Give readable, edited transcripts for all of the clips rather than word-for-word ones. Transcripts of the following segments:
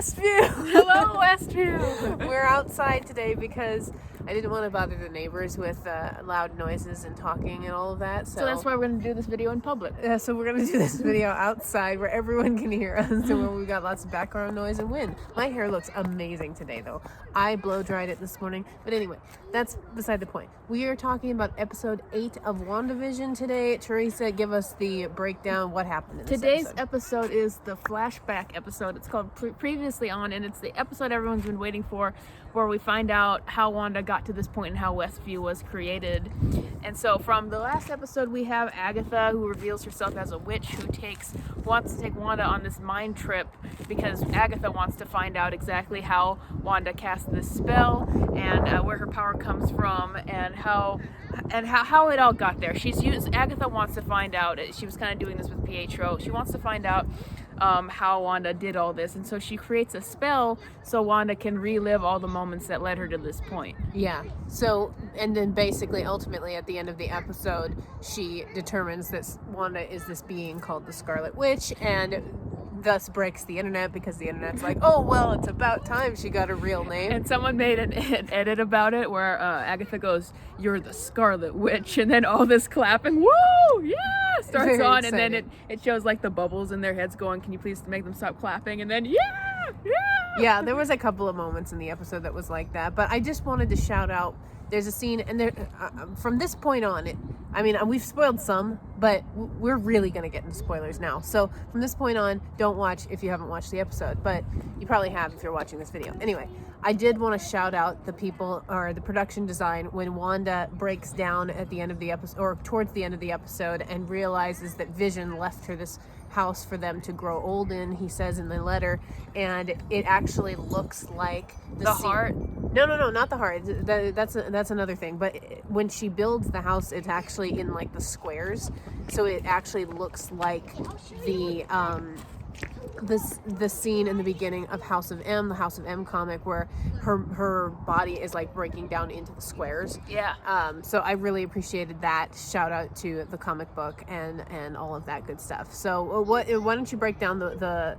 Westview! Hello, Westview! We're outside today because I didn't want to bother the neighbors with loud noises and talking and all of that. So that's why we're going to do this video in public. So we're going to do this video outside where everyone can hear us and where we've got lots of background noise and wind. My hair looks amazing today, though. I blow dried it this morning. But anyway, that's beside the point. We are talking about episode 8 of WandaVision today. Teresa, give us the breakdown. What happened in this Today's episode is the flashback episode. It's called Previously On, and it's the episode everyone's been waiting for, where we find out how Wanda got to this point and how Westview was created. And so from the last episode, we have Agatha, who reveals herself as a witch, who wants to take Wanda on this mind trip because Agatha wants to find out exactly how Wanda cast this spell and where her power comes from and how it all got there. Agatha wants to find out. She was kind of doing this with Pietro. She wants to find out how Wanda did all this, and so she creates a spell so Wanda can relive all the moments that led her to this point. Yeah. So, and then basically, ultimately, at the end of the episode, she determines that Wanda is this being called the Scarlet Witch, and thus breaks the internet because the internet's like, oh, well, it's about time she got a real name. And someone made an edit about it where Agatha goes, "You're the Scarlet Witch," and then all this clapping, woo, yeah, starts Very on, excited. and then it shows like the bubbles in their heads going, "Can you please make them stop clapping?" And then Yeah, there was a couple of moments in the episode that was like that, but I just wanted to shout out, there's a scene, and there from this point on, we've spoiled some, but we're really going to get into spoilers now. So from this point on, don't watch if you haven't watched the episode, but you probably have if you're watching this video. Anyway, I did want to shout out the people, or the production design, when Wanda breaks down at the end of the episode, or towards the end of the episode, and realizes that Vision left her this house for them to grow old in, he says in the letter, and it actually looks like the heart. No, not the heart. That's another thing. But when she builds the house, it's actually in like the squares, so it actually looks like the scene in the beginning of House of M, the House of M comic, where her body is like breaking down into the squares. Yeah. So I really appreciated that. Shout out to the comic book and all of that good stuff. So why don't you break down the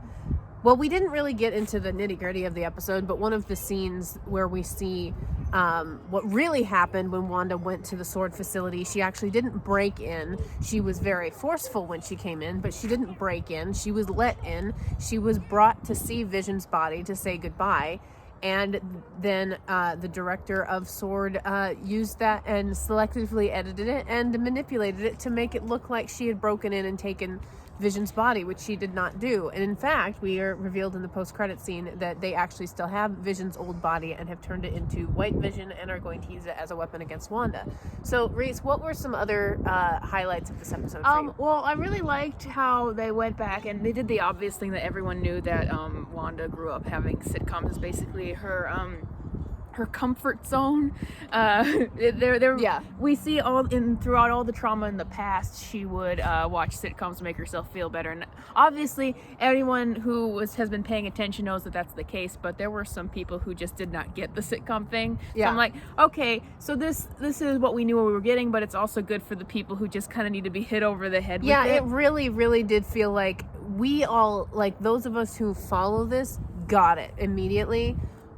well, we didn't really get into the nitty-gritty of the episode, but one of the scenes where we see what really happened when Wanda went to the sword facility. She actually didn't break in. She was very forceful when she came in, but she didn't break in. She was let in. She was brought to see Vision's body to say goodbye. And then the director of Sword used that and selectively edited it and manipulated it to make it look like she had broken in and taken Vision's body, which she did not do. And in fact, we are revealed in the post-credit scene that they actually still have Vision's old body and have turned it into White Vision and are going to use it as a weapon against Wanda. So, Reese, what were some other highlights of this episode for you? Well, I really liked how they went back and they did the obvious thing that everyone knew, that Wanda grew up having sitcoms as basically her comfort zone. We see throughout all the trauma in the past, she would watch sitcoms to make herself feel better. And obviously, anyone who has been paying attention knows that that's the case. But there were some people who just did not get the sitcom thing. Yeah. So I'm like, okay, so this is what we knew we were getting, but it's also good for the people who just kind of need to be hit over the head. Yeah, with it. it really, really did feel like we all, like those of us who follow this, got it immediately.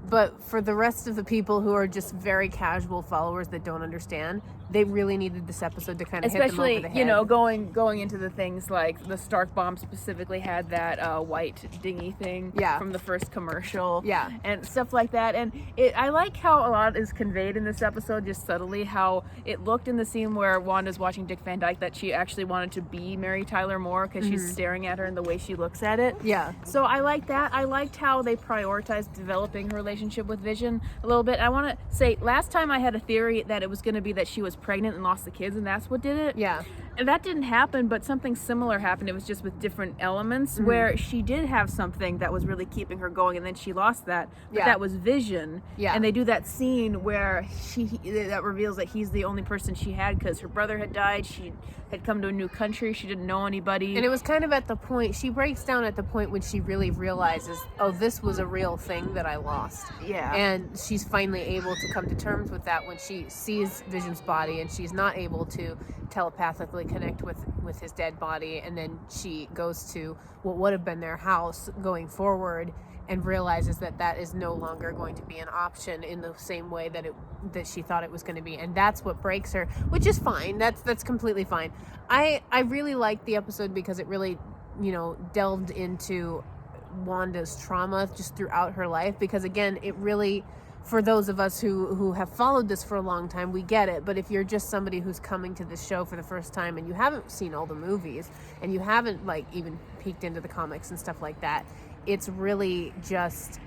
But for the rest of the people who are just very casual followers that don't understand, they really needed this episode to kind of hit them over the head. Especially, going into the things like the Stark bomb specifically had that white dingy thing from the first commercial. Yeah. And stuff like that. And I like how a lot is conveyed in this episode, just subtly, how it looked in the scene where Wanda's watching Dick Van Dyke that she actually wanted to be Mary Tyler Moore because she's staring at her and the way she looks at it. Yeah. So I like that. I liked how they prioritized developing her relationship with Vision a little bit. I want to say, last time I had a theory that it was going to be that she was pregnant and lost the kids and that's what did it. Yeah. And that didn't happen, but something similar happened. It was just with different elements where she did have something that was really keeping her going, and then she lost that. But that was Vision. Yeah. And they do that scene where that reveals that he's the only person she had because her brother had died. She had come to a new country. She didn't know anybody. And it was kind of at the point, she breaks down at the point when she really realizes, oh, this was a real thing that I lost. Yeah. And she's finally able to come to terms with that when she sees Vision's body and she's not able to telepathically connect with his dead body, and then she goes to what would have been their house going forward and realizes that that is no longer going to be an option in the same way that she thought it was going to be, and that's what breaks her, which is fine. That's completely fine. I really liked the episode because it really, delved into Wanda's trauma just throughout her life, because again, it really, for those of us who have followed this for a long time, we get it. But if you're just somebody who's coming to this show for the first time and you haven't seen all the movies and you haven't even peeked into the comics and stuff like that, it's really just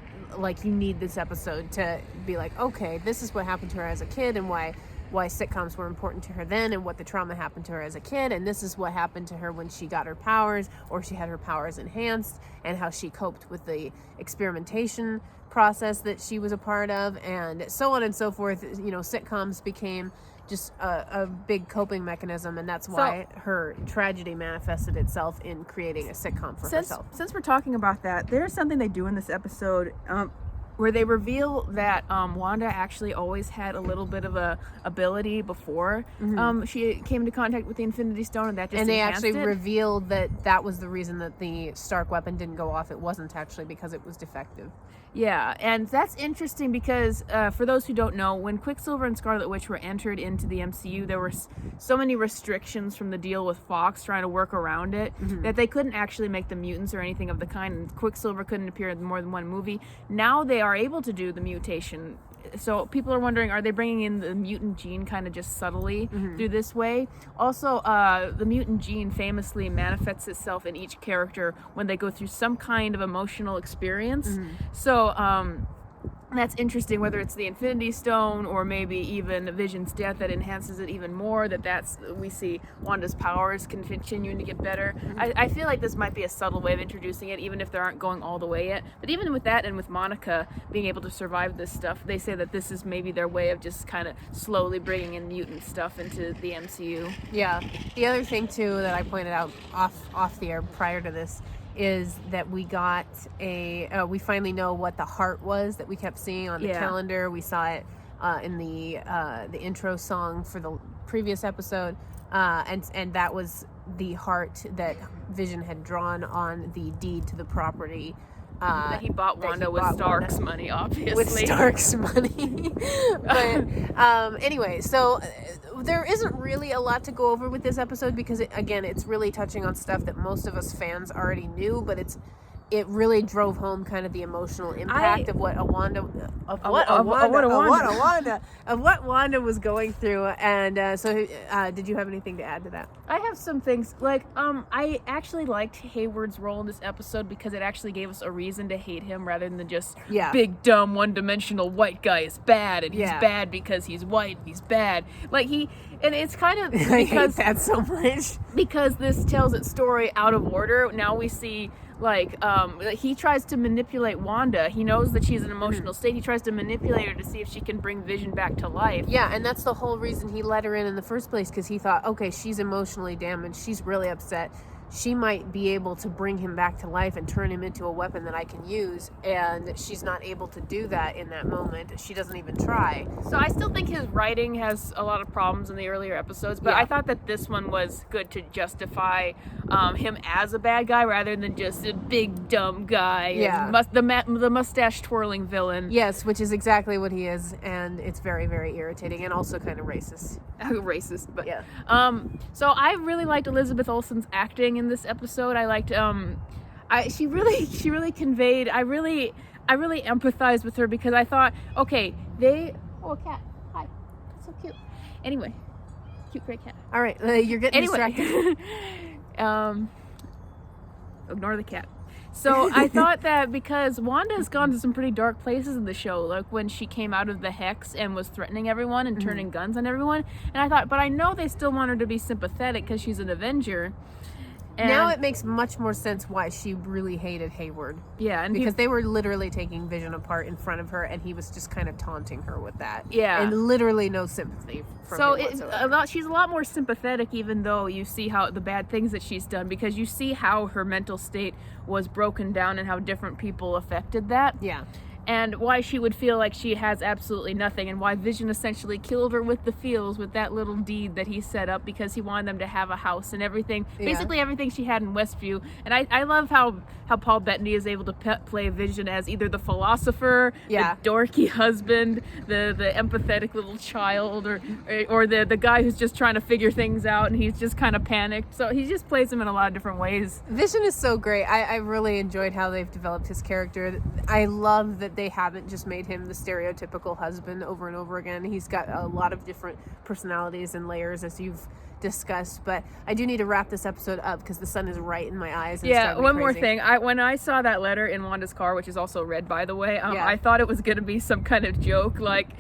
you need this episode to be like, okay, this is what happened to her as a kid and why sitcoms were important to her then, and what the trauma happened to her as a kid, and this is what happened to her when she got her powers, or she had her powers enhanced, and how she coped with the experimentation process that she was a part of, and so on and so forth. Sitcoms became just a big coping mechanism, and that's why her tragedy manifested itself in creating a sitcom for herself. Since we're talking about that, there's something they do in this episode where they reveal that Wanda actually always had a little bit of a ability before she came into contact with the Infinity Stone, and that just enhanced it. Revealed that was the reason that the Stark weapon didn't go off. It wasn't actually because it was defective. Yeah, and that's interesting because for those who don't know, when Quicksilver and Scarlet Witch were entered into the MCU, there were so many restrictions from the deal with Fox trying to work around it that they couldn't actually make the mutants or anything of the kind, and Quicksilver couldn't appear in more than one movie. Now they are able to do the mutation. So people are wondering, are they bringing in the mutant gene kind of just subtly through this way? Also, the mutant gene famously manifests itself in each character when they go through some kind of emotional experience. So that's interesting, whether it's the Infinity Stone or maybe even Vision's death that enhances it even more, we see Wanda's powers continuing to get better. I feel like this might be a subtle way of introducing it, even if they aren't going all the way yet. But even with that, and with Monica being able to survive this stuff, they say that this is maybe their way of just kind of slowly bringing in mutant stuff into the MCU. Yeah. The other thing, too, that I pointed out off the air prior to this is that we got we finally know what the heart was that we kept seeing on the calendar. We saw it in the intro song for the previous episode, and that was the heart that Vision had drawn on the deed to the property. That he bought Wanda with Stark's money, obviously. With Stark's money. But anyway, so there isn't really a lot to go over with this episode because, it's really touching on stuff that most of us fans already knew, but it really drove home kind of the emotional impact of what Wanda was going through. And so did you have anything to add to that? I have some things. I actually liked Hayward's role in this episode because it actually gave us a reason to hate him rather than just big, dumb, one-dimensional white guy is bad, and he's bad because he's white, he's bad. And it's kind of because... I hate that so much. Because this tells its story out of order. Now we see... he tries to manipulate Wanda. He knows that she's in an emotional state. He tries to manipulate her to see if she can bring Vision back to life. Yeah, and that's the whole reason he let her in the first place, because he thought, okay, she's emotionally damaged. She's really upset. She might be able to bring him back to life and turn him into a weapon that I can use, and she's not able to do that in that moment. She doesn't even try. So I still think his writing has a lot of problems in the earlier episodes, but I thought that this one was good to justify him as a bad guy rather than just a big dumb guy. Yeah. The mustache twirling villain. Yes, which is exactly what he is, and it's very, very irritating and also kind of racist. Racist, but yeah. So I really liked Elizabeth Olsen's acting in this episode. I liked she really conveyed. I really empathized with her because I thought, okay, a cat, hi, that's so cute. Anyway, cute gray cat. All right, you're getting distracted. Ignore the cat. So I thought that because Wanda's gone to some pretty dark places in the show, like when she came out of the Hex and was threatening everyone and turning guns on everyone, and I thought, but I know they still want her to be sympathetic because she's an Avenger. And now it makes much more sense why she really hated Hayward. Yeah, and because they were literally taking Vision apart in front of her, and he was just kind of taunting her with that. Yeah, and literally no sympathy from him whatsoever. She's a lot more sympathetic, even though you see how the bad things that she's done, because you see how her mental state was broken down and how different people affected that. Yeah. and why she would feel like she has absolutely nothing, and why Vision essentially killed her with the feels with that little deed that he set up because he wanted them to have a house and everything, basically everything she had in Westview. And I love how Paul Bettany is able to play Vision as either the philosopher, the dorky husband, the empathetic little child, or the guy who's just trying to figure things out and he's just kind of panicked. So he just plays him in a lot of different ways. Vision is so great. I really enjoyed how they've developed his character. I love that they haven't just made him the stereotypical husband over and over again. He's got a lot of different personalities and layers, as you've discussed. But I do need to wrap this episode up because the sun is right in my eyes. And one more thing. When I saw that letter in Wanda's car, which is also red, by the way, I thought it was going to be some kind of joke, like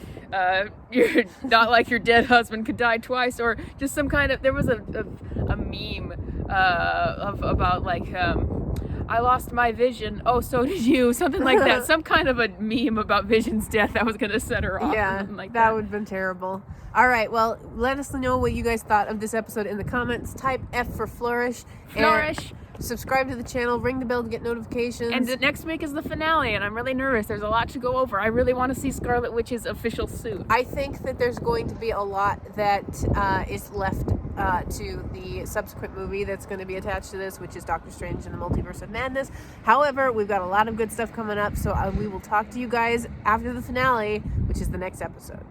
you're not like your dead husband could die twice, or just some kind of. There was a meme about like. I lost my vision. Oh, so did you. Something like that. Some kind of a meme about Vision's death that was going to set her off. Yeah, like that would have been terrible. All right, well, let us know what you guys thought of this episode in the comments. Type F for Flourish. Flourish. Subscribe to the channel. Ring the bell to get notifications. And next week is the finale, and I'm really nervous. There's a lot to go over. I really want to see Scarlet Witch's official suit. I think that there's going to be a lot that is left to the subsequent movie that's going to be attached to this, which is Doctor Strange and the Multiverse of Madness. However, we've got a lot of good stuff coming up, so we will talk to you guys after the finale, which is the next episode.